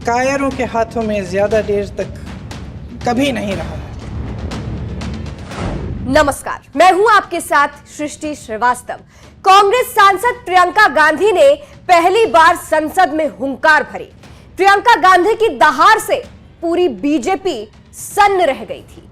कायरों के हाथों में ज्यादा देर तक कभी नहीं रहा है। नमस्कार, मैं हूं आपके साथ सृष्टि श्रीवास्तव। कांग्रेस सांसद प्रियंका गांधी ने पहली बार संसद में हुंकार भरी। प्रियंका गांधी की दहाड़ से पूरी बीजेपी सन्न रह गई थी।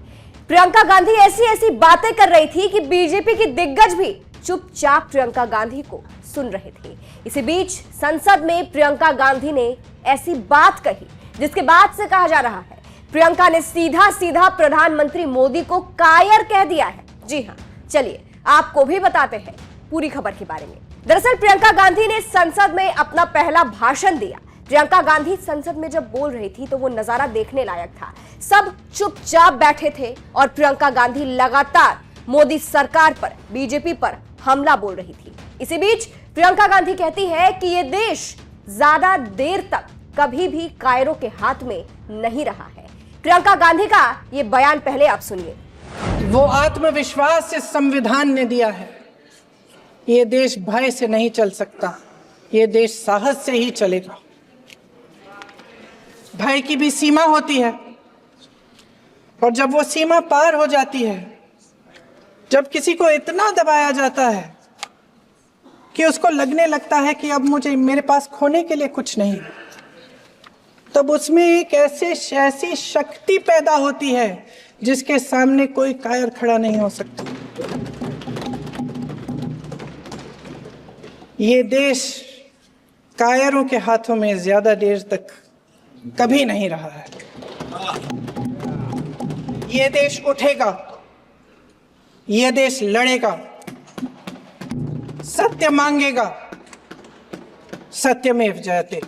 प्रियंका गांधी ऐसी ऐसी बातें कर रही थी कि बीजेपी की दिग्गज भी चुपचाप प्रियंका गांधी को सुन रहे थे। इसी बीच संसद में प्रियंका गांधी ने ऐसी बात कही जिसके बाद से कहा जा रहा है प्रियंका ने सीधा सीधा प्रधानमंत्री मोदी को कायर कह दिया है। जी हां, चलिए आपको भी बताते हैं पूरी खबर के बारे में। दरअसल प्रियंका गांधी ने संसद में अपना पहला भाषण दिया। प्रियंका गांधी संसद में जब बोल रही थी तो वो नजारा देखने लायक था। सब चुपचाप बैठे थे और प्रियंका गांधी लगातार मोदी सरकार पर, बीजेपी पर हमला बोल रही थी। इसी बीच प्रियंका गांधी कहती है कि ये देश ज्यादा देर तक कभी भी कायरों के हाथ में नहीं रहा है। प्रियंका गांधी का ये बयान पहले आप सुनिए। वो आत्मविश्वास इस संविधान ने दिया है। ये देश भय से नहीं चल सकता, ये देश साहस से ही चलेगा। भय की भी सीमा होती है और जब वो सीमा पार हो जाती है, जब किसी को इतना दबाया जाता है कि उसको लगने लगता है कि अब मेरे पास खोने के लिए कुछ नहीं, तब उसमें एक ऐसी शक्ति पैदा होती है जिसके सामने कोई कायर खड़ा नहीं हो सकता। ये देश कायरों के हाथों में ज्यादा देर तक कभी नहीं रहा है। ये देश उठेगा, ये देश लड़ेगा, सत्य मांगेगा, सत्यमेव जयते।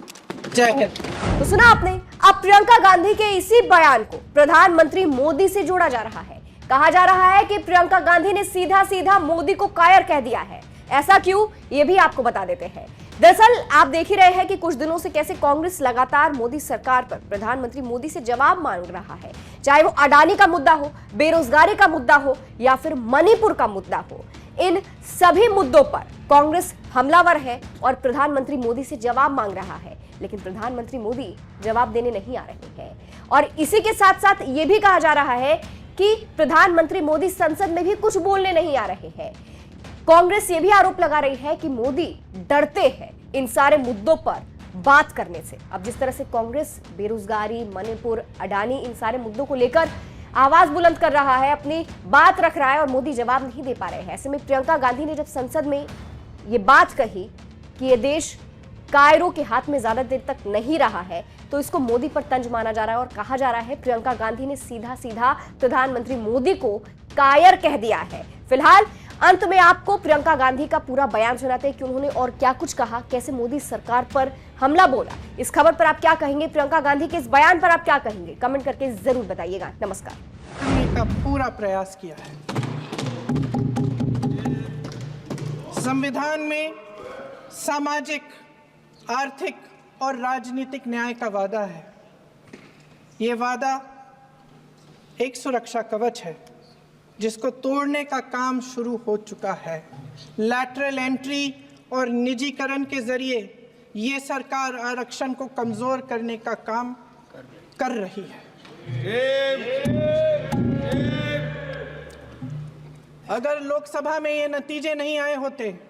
जय हिंद। तो सुना आपने, अब प्रियंका गांधी के इसी बयान को प्रधानमंत्री मोदी से जोड़ा जा रहा है। कहा जा रहा है कि प्रियंका गांधी ने सीधा सीधा मोदी को कायर कह दिया है। ऐसा क्यों, ये भी आपको बता देते हैं। दरअसल आप देख ही रहे हैं कि कुछ दिनों से कैसे कांग्रेस लगातार मोदी सरकार पर, प्रधानमंत्री मोदी से जवाब मांग रहा है। चाहे वो अडानी का मुद्दा हो, बेरोजगारी का मुद्दा हो या फिर मणिपुर का मुद्दा हो, इन सभी मुद्दों पर कांग्रेस हमलावर है और प्रधानमंत्री मोदी से जवाब मांग रहा है। लेकिन प्रधानमंत्री मोदी जवाब देने नहीं आ रहे हैं। और इसी के साथ साथ ये भी कहा जा रहा है कि प्रधानमंत्री मोदी संसद में भी कुछ बोलने नहीं आ रहे हैं। कांग्रेस ये भी आरोप लगा रही है कि मोदी डरते हैं इन सारे मुद्दों पर बात करने से। अब जिस तरह से कांग्रेस बेरोजगारी, मणिपुर, अडानी, इन सारे मुद्दों को लेकर आवाज बुलंद कर रहा है, अपनी बात रख रहा है और मोदी जवाब नहीं दे पा रहे हैं। ऐसे में प्रियंका गांधी ने जब संसद में ये बात कही कि ये देश कायरों के हाथ में ज्यादा देर तक नहीं रहा है, तो इसको मोदी पर तंज माना जा रहा है और कहा जा रहा है प्रियंका गांधी ने सीधा सीधा प्रधानमंत्री मोदी को कायर कह दिया है। फिलहाल अंत में आपको प्रियंका गांधी का पूरा बयान सुनाते हैं कि उन्होंने और क्या कुछ कहा, कैसे मोदी सरकार पर हमला बोला। इस खबर पर आप क्या कहेंगे, प्रियंका गांधी के इस बयान पर आप क्या कहेंगे, कमेंट करके जरूर बताइएगा। नमस्कार। हमने का पूरा प्रयास किया है। संविधान में सामाजिक, आर्थिक और राजनीतिक न्याय का वादा है। ये वादा एक सुरक्षा कवच है जिसको तोड़ने का काम शुरू हो चुका है। लैटरल एंट्री और निजीकरण के जरिए ये सरकार आरक्षण को कमजोर करने का काम कर रही है। अगर लोकसभा में ये नतीजे नहीं आए होते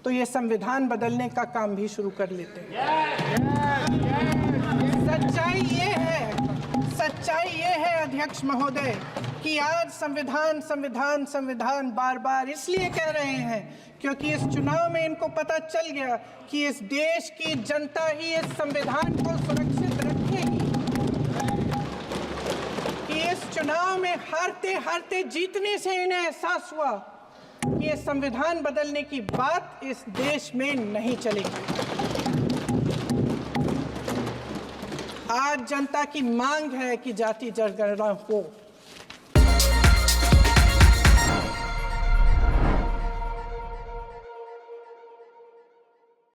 तो ये संविधान बदलने का काम भी शुरू कर लेते। सच्चाई ये है अध्यक्ष महोदय कि आज संविधान बार बार इसलिए कह रहे हैं क्योंकि इस चुनाव में इनको पता चल गया कि इस देश की जनता ही इस संविधान को सुरक्षित रखेगी, कि इस चुनाव में हारते जीतने से इन्हें एहसास हुआ कि ये संविधान बदलने की बात इस देश में नहीं चलेगी। आज जनता की मांग है कि जाति जनगणना हो।